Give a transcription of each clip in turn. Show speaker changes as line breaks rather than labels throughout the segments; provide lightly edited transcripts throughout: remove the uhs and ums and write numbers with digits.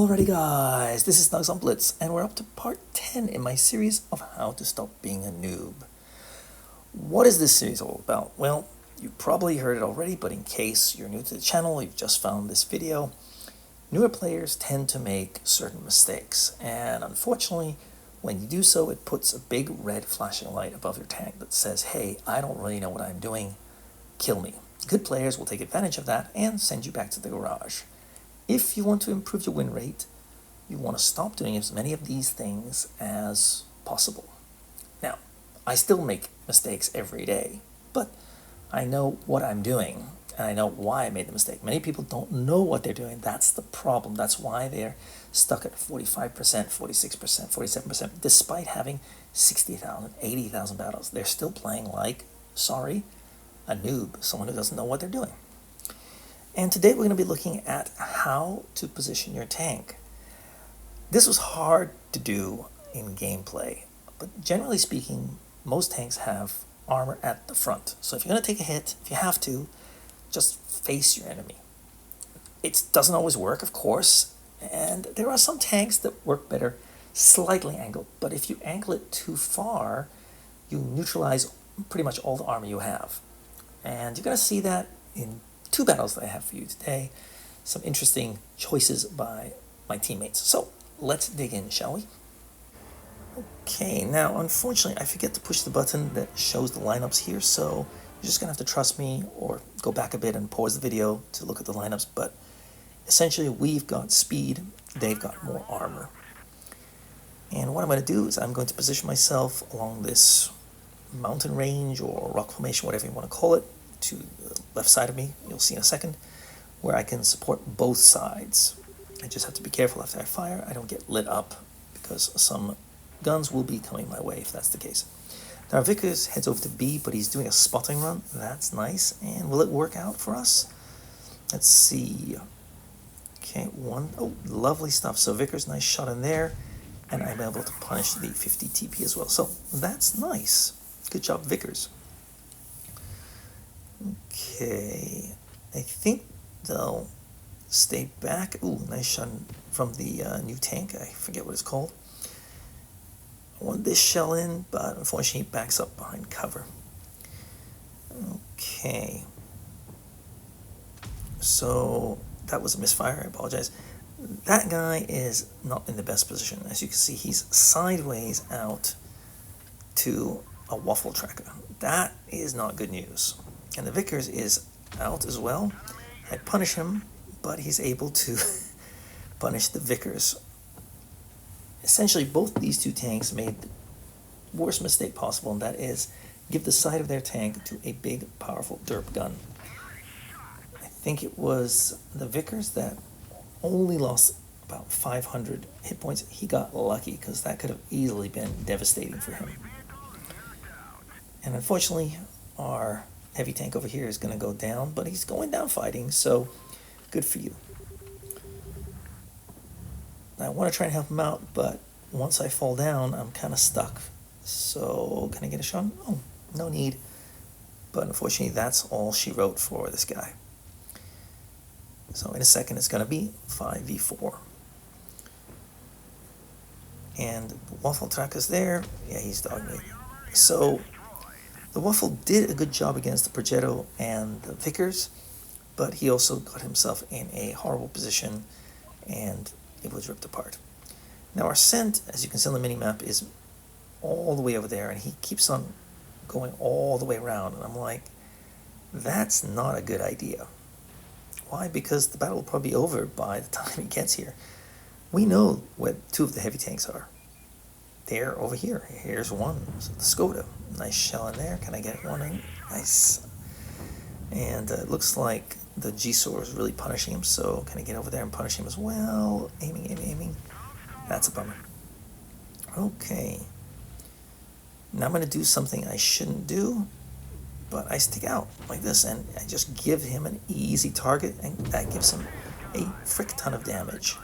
Alrighty guys, this is Snugsonblitz, and we're up to part 10 in my series of how to stop being a noob. What is this series all about? Well, you probably heard it already, but in case you're new to the channel, you've just found this video, newer players tend to make certain mistakes, and unfortunately, when you do so, it puts a big red flashing light above your tank that says, hey, I don't really know what I'm doing, kill me. Good players will take advantage of that and send you back to the garage. If you want to improve your win rate, you want to stop doing as many of these things as possible. Now, I still make mistakes every day, but I know what I'm doing, and I know why I made the mistake. Many people don't know what they're doing. That's the problem. That's why they're stuck at 45%, 46%, 47%, despite having 60,000, 80,000 battles. They're still playing like, sorry, a noob, someone who doesn't know what they're doing. And today we're going to be looking at how to position your tank. This was hard to do in gameplay, but generally speaking, most tanks have armor at the front. So if you're going to take a hit, if you have to, just face your enemy. It doesn't always work, of course, and there are some tanks that work better slightly angled, but if you angle it too far, you neutralize pretty much all the armor you have. And you're going to see that in two battles that I have for you today, some interesting choices by my teammates. So let's dig in, shall we? Okay, now unfortunately I forget to push the button that shows the lineups here, so you're just gonna have to trust me or go back a bit and pause the video to look at the lineups. But essentially we've got speed, they've got more armor. And what I'm going to do is I'm going to position myself along this mountain range or rock formation, whatever you want to call it, to the left side of me, you'll see in a second, where I can support both sides. I just have to be careful after I fire I don't get lit up, because some guns will be coming my way if that's the case. Now Vickers heads over to B, but he's doing a spotting run. That's nice. And will it work out for us? Let's see. Okay, oh, lovely stuff. So Vickers, nice shot in there, and I'm able to punish the 50 TP as well. So that's nice. Good job, Vickers. Okay, I think they'll stay back. Ooh, nice shot from the new tank. I forget what it's called. I want this shell in, but unfortunately he backs up behind cover. Okay. So that was a misfire, I apologize. That guy is not in the best position. As you can see, he's sideways out to a waffle tracker. That is not good news. And the Vickers is out as well. I punish him, but he's able to punish the Vickers. Essentially, both these two tanks made the worst mistake possible, and that is give the side of their tank to a big, powerful derp gun. I think it was the Vickers that only lost about 500 hit points. He got lucky, because that could have easily been devastating for him. And unfortunately, our heavy tank over here is going to go down, but he's going down fighting, so good for you. I want to try and help him out, but once I fall down, I'm kind of stuck. So, can I get a shot? Oh, no need. But unfortunately, that's all she wrote for this guy. So in a second, it's going to be 5v4. And the waffle tracker's there. Yeah, he's dogging me. So the Waffle did a good job against the Progetto and the Vickers, but he also got himself in a horrible position, and it was ripped apart. Now our scent, as you can see on the mini-map, is all the way over there, and he keeps on going all the way around, and I'm like, that's not a good idea. Why? Because the battle will probably be over by the time he gets here. We know where two of the heavy tanks are. They're over here. Here's one. So the Skoda. Nice shell in there. Can I get one in? Nice. And it looks like the G-Sor is really punishing him, so can I get over there and punish him as well? Aiming. That's a bummer. Okay. Now I'm going to do something I shouldn't do, but I stick out like this, and I just give him an easy target, and that gives him a frick ton of damage.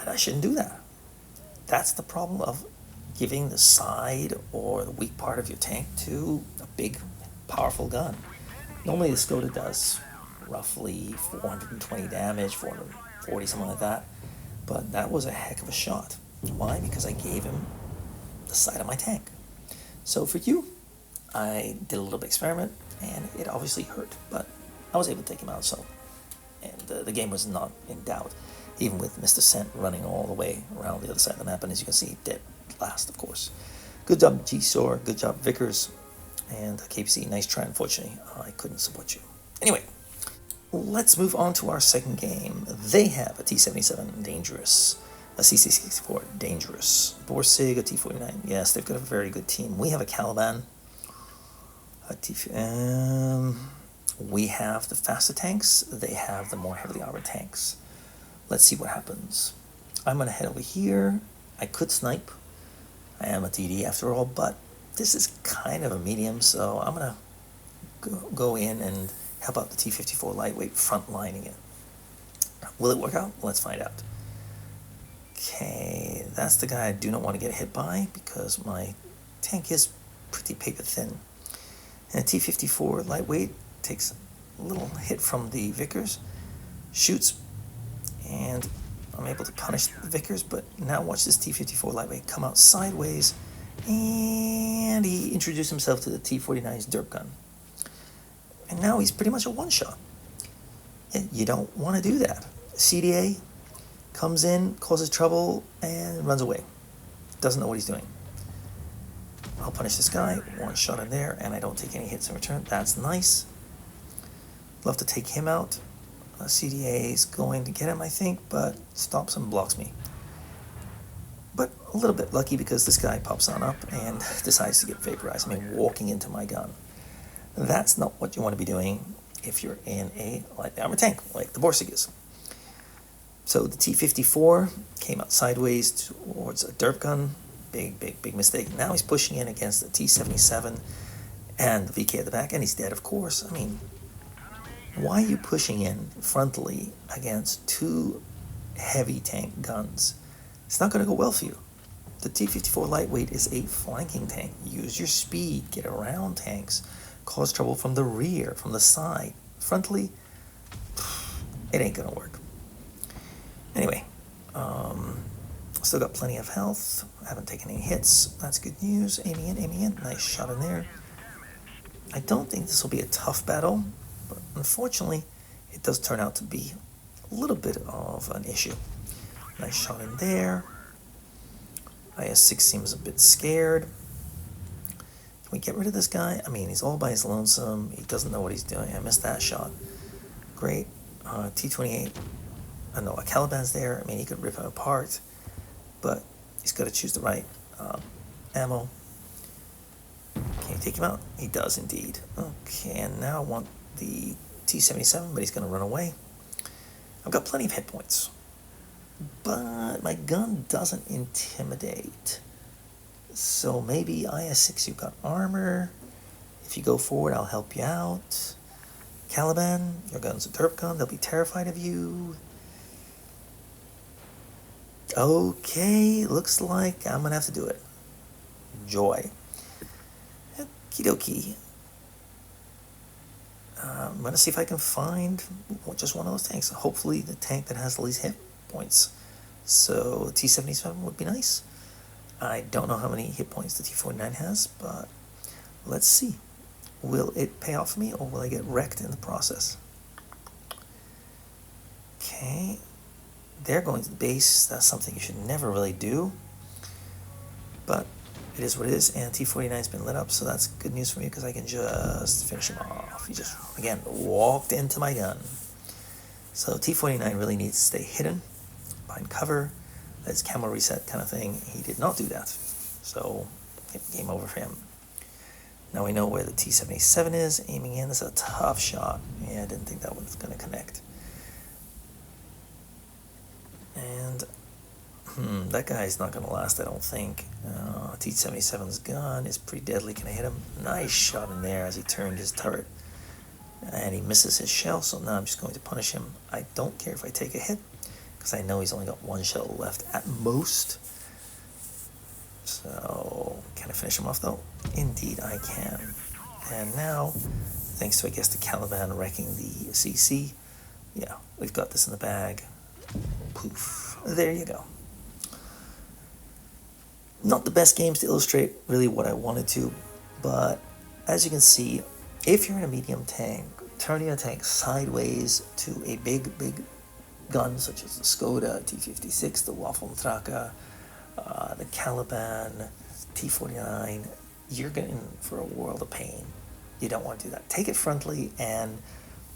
I shouldn't do that. That's the problem of giving the side or the weak part of your tank to a big, powerful gun. Normally the Skoda does roughly 420 damage, 40, something like that. But that was a heck of a shot. Why? Because I gave him the side of my tank. So for you, I did a little bit of experiment, and it obviously hurt, but I was able to take him out, so. And the game was not in doubt, even with Mr. Cent running all the way around the other side of the map, and as you can see, dead last, of course. Good job, G-Sor, good job, Vickers, and KPC, nice try. Unfortunately, I couldn't support you. Anyway, let's move on to our second game. They have a T-77 Dangerous, a CC-64 Dangerous, Borsig, a T-49. Yes, they've got a very good team. We have a Caliban, a we have the faster tanks. They have the more heavily armored tanks. Let's see what happens. I'm going to head over here. I could snipe. I am a TD after all, but this is kind of a medium, so I'm going to go in and help out the T-54 lightweight, front-lining it. Will it work out? Let's find out. Okay, that's the guy I do not want to get hit by because my tank is pretty paper thin. And a T-54 lightweight takes a little hit from the Vickers, shoots, and I'm able to punish the Vickers, but now watch this T-54 lightweight come out sideways, and he introduced himself to the T-49's derp gun. And now he's pretty much a one-shot. And you don't want to do that. CDA comes in, causes trouble, and runs away. Doesn't know what he's doing. I'll punish this guy, one shot in there, and I don't take any hits in return. That's nice. Love to take him out. CDA is going to get him, I think, but stops and blocks me. But a little bit lucky because this guy pops on up and decides to get vaporized. I mean, walking into my gun. That's not what you want to be doing if you're in a light armor tank, like the Borsig is. So the T-54 came out sideways towards a derp gun. Big mistake. Now he's pushing in against the T-77 and the VK at the back, and he's dead, of course. I mean, why are you pushing in frontally against two heavy tank guns? It's not going to go well for you. The T-54 lightweight is a flanking tank. Use your speed, get around tanks, cause trouble from the rear, from the side. Frontally, it ain't going to work. Anyway, still got plenty of health. I haven't taken any hits. That's good news. Aiming in. Nice shot in there. I don't think this will be a tough battle, but unfortunately, it does turn out to be a little bit of an issue. Nice shot in there. IS-6 seems a bit scared. Can we get rid of this guy? I mean, he's all by his lonesome. He doesn't know what he's doing. I missed that shot. Great. T-28. No, a Caliban's there. I mean, he could rip him apart, but he's got to choose the right ammo. Can you take him out? He does indeed. Okay, and now I want the T-77, but he's going to run away. I've got plenty of hit points, but my gun doesn't intimidate. So maybe IS-6, you've got armor. If you go forward, I'll help you out. Caliban, your gun's a derp gun. They'll be terrified of you. Okay, looks like I'm gonna have to do it. Joy. Okie dokie. I'm gonna see if I can find just one of those tanks. Hopefully the tank that has the least hit points. So T-77 would be nice. I don't know how many hit points the T-49 has, but let's see. Will it pay off for me, or will I get wrecked in the process? Okay. They're going to the base. That's something you should never really do. But it is what it is, and T-49's been lit up, so that's good news for me because I can just finish him off. He just, again, walked into my gun. So T-49 really needs to stay hidden, behind cover, that's camo reset kind of thing. He did not do that. So, game over for him. Now we know where the T-77 is. Aiming in, this is a tough shot. Yeah, I didn't think that one's going to connect. And that guy's not going to last, I don't think. T-77's gun is pretty deadly. Can I hit him? Nice shot in there as he turned his turret. And he misses his shell, so now I'm just going to punish him. I don't care if I take a hit, because I know he's only got one shell left at most. So, can I finish him off though? Indeed I can. And now, thanks to, I guess, the Caliban wrecking the CC, yeah, we've got this in the bag. Poof. There you go. Not the best games to illustrate really what I wanted to, but as you can see, if you're in a medium tank, turning a tank sideways to a big gun such as the Skoda T56, the Waffentrager, the Caliban T49, you're getting for a world of pain. You don't want to do that. Take it frontally and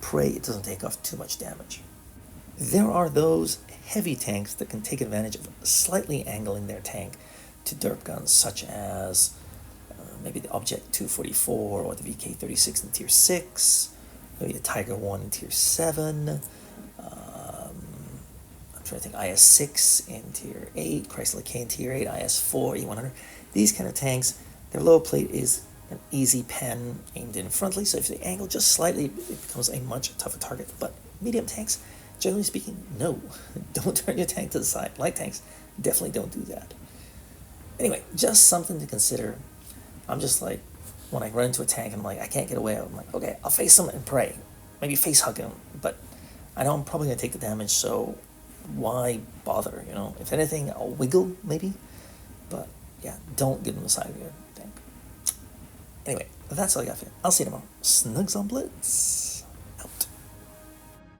pray it doesn't take off too much damage. There are those heavy tanks that can take advantage of slightly angling their tank to derp guns such as maybe the Object 244 or the VK36 in Tier 6, maybe the Tiger 1 in Tier 7, I'm trying to think IS-6 in Tier 8, Chrysler K in Tier 8, IS-4, E100. These kind of tanks, their lower plate is an easy pen aimed in frontally, so if they angle just slightly, it becomes a much tougher target. But medium tanks, generally speaking, no. Don't turn your tank to the side. Light tanks, definitely don't do that. Anyway, just something to consider. I'm just like, when I run into a tank, I'm like, I can't get away. I'm like, okay, I'll face him and pray. Maybe face hug him, but I know I'm probably going to take the damage, so why bother, you know? If anything, I'll wiggle, maybe. But, yeah, don't get in the side of your tank. Anyway, that's all I got for you. I'll see you tomorrow. Snugsonblitz.